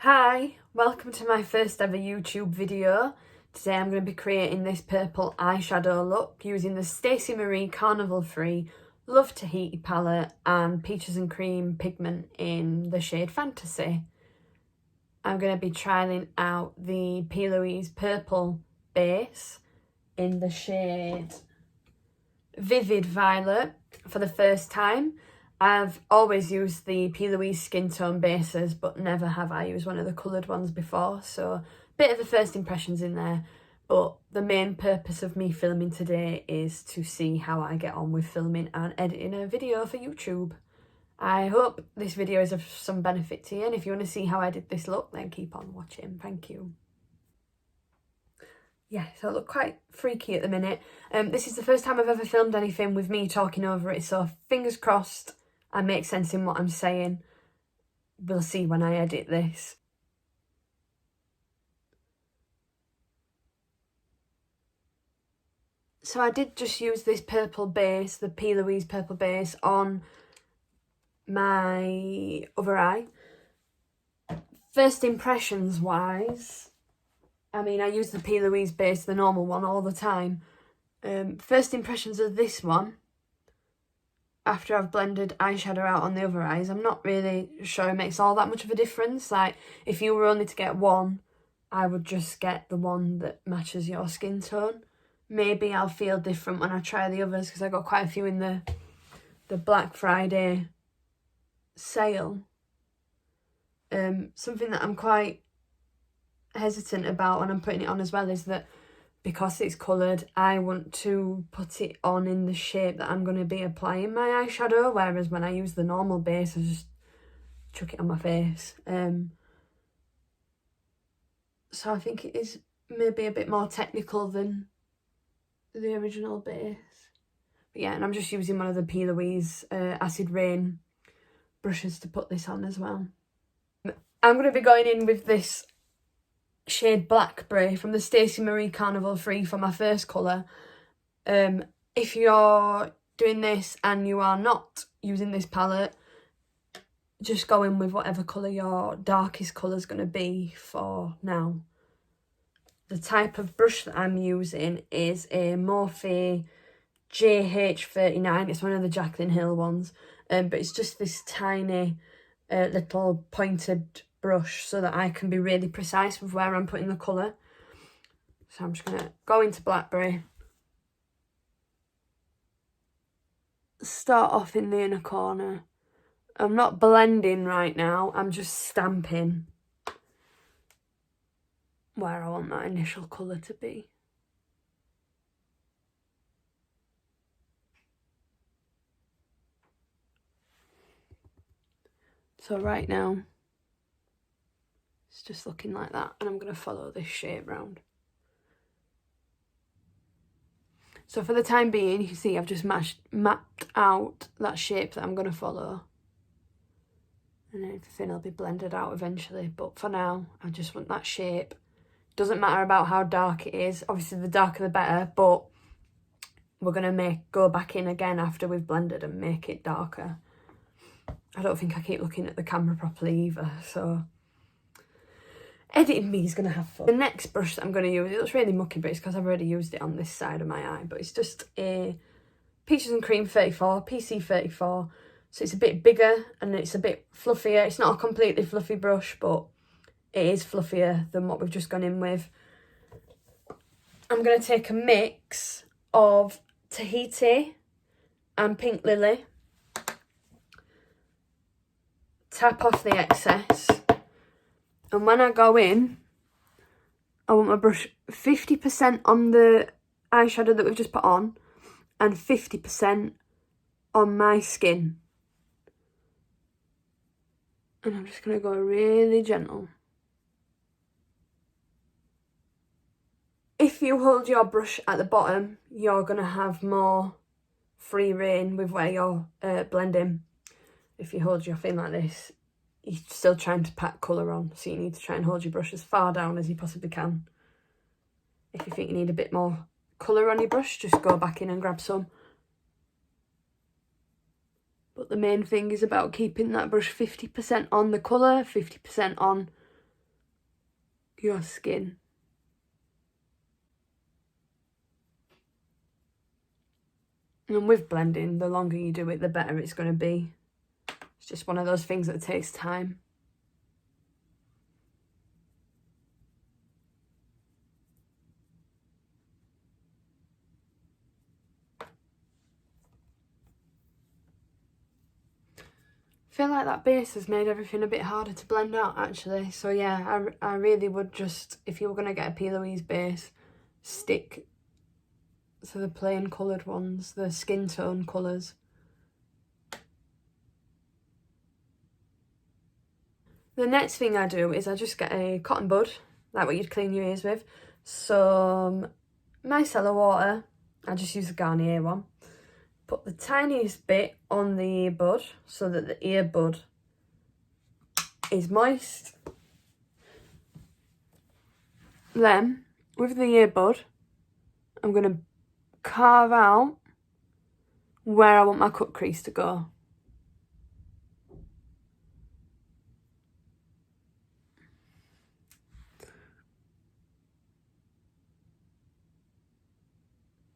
Hi, welcome to my first ever YouTube video. Today I'm going to be creating this purple eyeshadow look using the Stacey Marie Carnival Free Love Tahiti palette and Peaches and Cream pigment in the shade Fantasy. I'm going to be trialing out the PLouise purple base in the shade Vivid Violet for the first time. I've always used the PLouise skin tone bases, but never have I used one of the coloured ones before, so a bit of the first impressions in there. But the main purpose of me filming today is to see how I get on with filming and editing a video for YouTube. I hope this video is of some benefit to you, and if you want to see how I did this look, then keep on watching. Thank you. Yeah, so I look quite freaky at the minute. This is the first time I've ever filmed anything with me talking over it, so fingers crossed I make sense in what I'm saying. We'll see when I edit this. So I did just use this purple base, the PLouise purple base, on my other eye. First impressions wise, I mean, I use the PLouise base, the normal one, all the time. First impressions of this one, after I've blended eyeshadow out on the other eyes, I'm not really sure it makes all that much of a difference. Like, if you were only to get one, I would just get the one that matches your skin tone. Maybe I'll feel different when I try the others, because I got quite a few in the Black Friday sale. Something that I'm quite hesitant about when I'm putting it on as well is that because it's coloured, I want to put it on in the shape that I'm going to be applying my eyeshadow, whereas when I use the normal base, I just chuck it on my face. So I think it is maybe a bit more technical than the original base. But yeah, and I'm just using one of the PLouise Acid Rain brushes to put this on as well. I'm going to be going in with this shade Blackberry from the Stacey Marie Carnival Free for my first colour. If you're doing this and you are not using this palette, just go in with whatever colour your darkest colour is going to be for now. The type of brush that I'm using is a Morphe JH39. It's one of the Jaclyn Hill ones, but it's just this tiny little pointed brush so that I can be really precise with where I'm putting the colour. So I'm just going to go into Blackberry, start off in the inner corner. I'm not blending right now, I'm just stamping where I want that initial colour to be. So right now, it's just looking like that, and I'm going to follow this shape round. So for the time being, you can see I've just mapped out that shape that I'm going to follow. And everything will be blended out eventually, but for now, I just want that shape. Doesn't matter about how dark it is. Obviously, the darker the better, but we're going to go back in again after we've blended and make it darker. I don't think I keep looking at the camera properly either, so editing me is going to have fun. The next brush that I'm going to use, it looks really mucky, but it's because I've already used it on this side of my eye, but it's just a Peaches and Cream 34, PC 34. So it's a bit bigger and it's a bit fluffier. It's not a completely fluffy brush, but it is fluffier than what we've just gone in with. I'm going to take a mix of Tahiti and Pink Lily. Tap off the excess. And when I go in, I want my brush 50% on the eyeshadow that we've just put on and 50% on my skin. And I'm just going to go really gentle. If you hold your brush at the bottom, you're going to have more free rein with where you're blending. If you hold your thing like this, you're still trying to pack colour on, so you need to try and hold your brush as far down as you possibly can. If you think you need a bit more colour on your brush, just go back in and grab some. But the main thing is about keeping that brush 50% on the colour, 50% on your skin. And with blending, the longer you do it, the better it's going to be. It's just one of those things that takes time. I feel like that base has made everything a bit harder to blend out, actually. So yeah, I really would just, if you were going to get a PLouise base, stick to the plain coloured ones, the skin tone colours. The next thing I do is I just get a cotton bud, like what you'd clean your ears with, some micellar water, I just use the Garnier one, put the tiniest bit on the earbud so that the earbud is moist. Then, with the earbud, I'm going to carve out where I want my cut crease to go.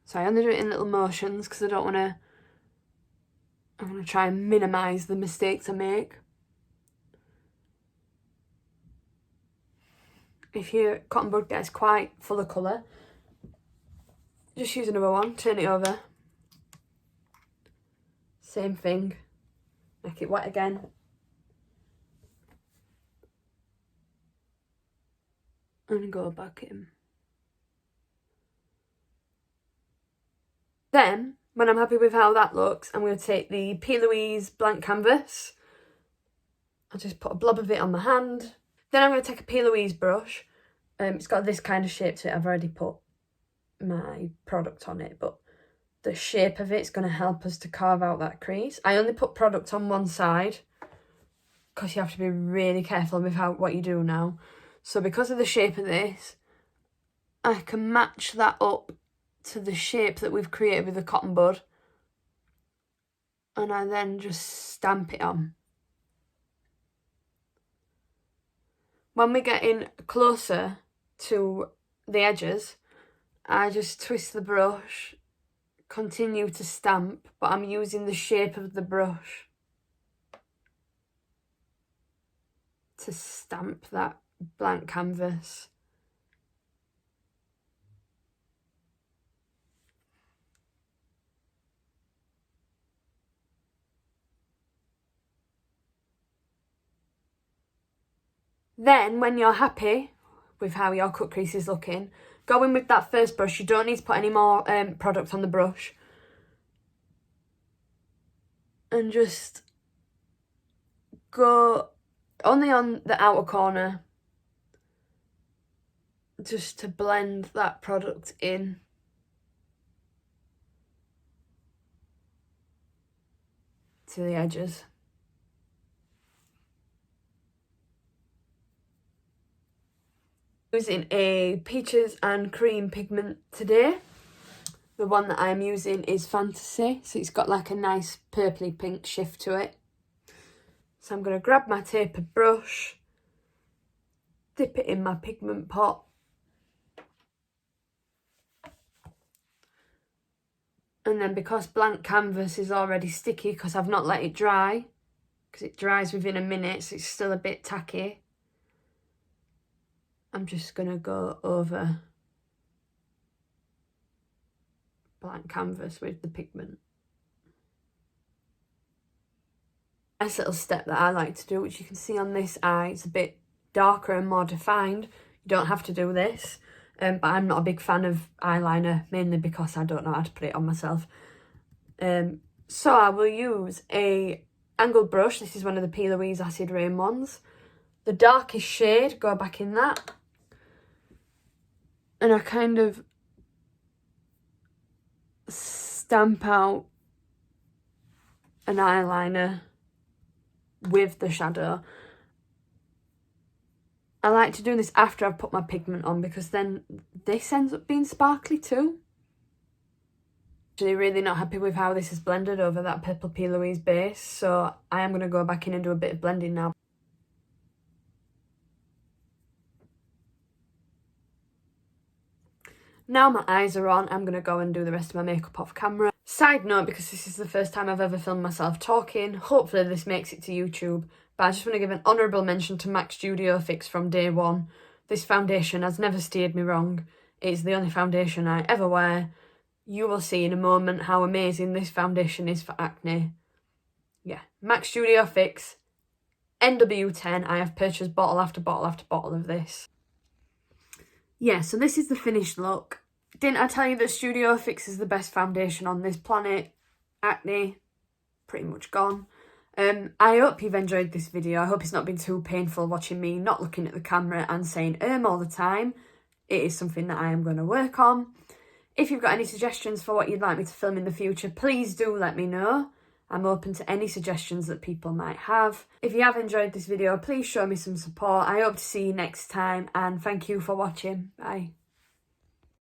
So I only do it in little motions because I don't want to, I want to try and minimise the mistakes I make. If your cotton bud gets quite full of colour, just use another one, turn it over. Same thing, make it wet again. And go back in. Then, when I'm happy with how that looks, I'm going to take the PLouise blank canvas. I'll just put a blob of it on my hand. Then I'm going to take a PLouise brush. It's got this kind of shape to it. I've already put my product on it, but the shape of it's going to help us to carve out that crease. I only put product on one side because you have to be really careful with what you do now. So because of the shape of this, I can match that up to the shape that we've created with the cotton bud, and I then just stamp it on. When we get in closer to the edges, I just twist the brush, continue to stamp, but I'm using the shape of the brush to stamp that blank canvas. Then, when you're happy with how your cut crease is looking, go in with that first brush. You don't need to put any more product on the brush. And just go only on the outer corner, just to blend that product in. To the edges. Using a peaches and cream pigment today. The one that I'm using is Fantasy, so it's got like a nice purpley pink shift to it. So I'm going to grab my tapered brush, dip it in my pigment pot, and then because blank canvas is already sticky because I've not let it dry, because it dries within a minute, so it's still a bit tacky, I'm just going to go over blank canvas with the pigment. Nice little step that I like to do, which you can see on this eye, it's a bit darker and more defined. You don't have to do this, but I'm not a big fan of eyeliner, mainly because I don't know how to put it on myself. So I will use a angled brush. This is one of the PLouise Acid Rain ones. The darkest shade, go back in that. And I kind of stamp out an eyeliner with the shadow. I like to do this after I've put my pigment on because then this ends up being sparkly too. Actually really not happy with how this is blended over that purple PLouise base, so I am going to go back in and do a bit of blending now. Now my eyes are on, I'm going to go and do the rest of my makeup off camera. Side note, because this is the first time I've ever filmed myself talking, hopefully this makes it to YouTube, but I just want to give an honourable mention to MAC Studio Fix from day one. This foundation has never steered me wrong. It's the only foundation I ever wear. You will see in a moment how amazing this foundation is for acne. Yeah, MAC Studio Fix, NW10. I have purchased bottle after bottle after bottle of this. Yeah, so this is the finished look. Didn't I tell you that Studio Fix is the best foundation on this planet? Acne, pretty much gone. I hope you've enjoyed this video. I hope it's not been too painful watching me not looking at the camera and saying all the time. It is something that I am going to work on. If you've got any suggestions for what you'd like me to film in the future, please do let me know. I'm open to any suggestions that people might have. If you have enjoyed this video, please show me some support. I hope to see you next time, and thank you for watching. Bye.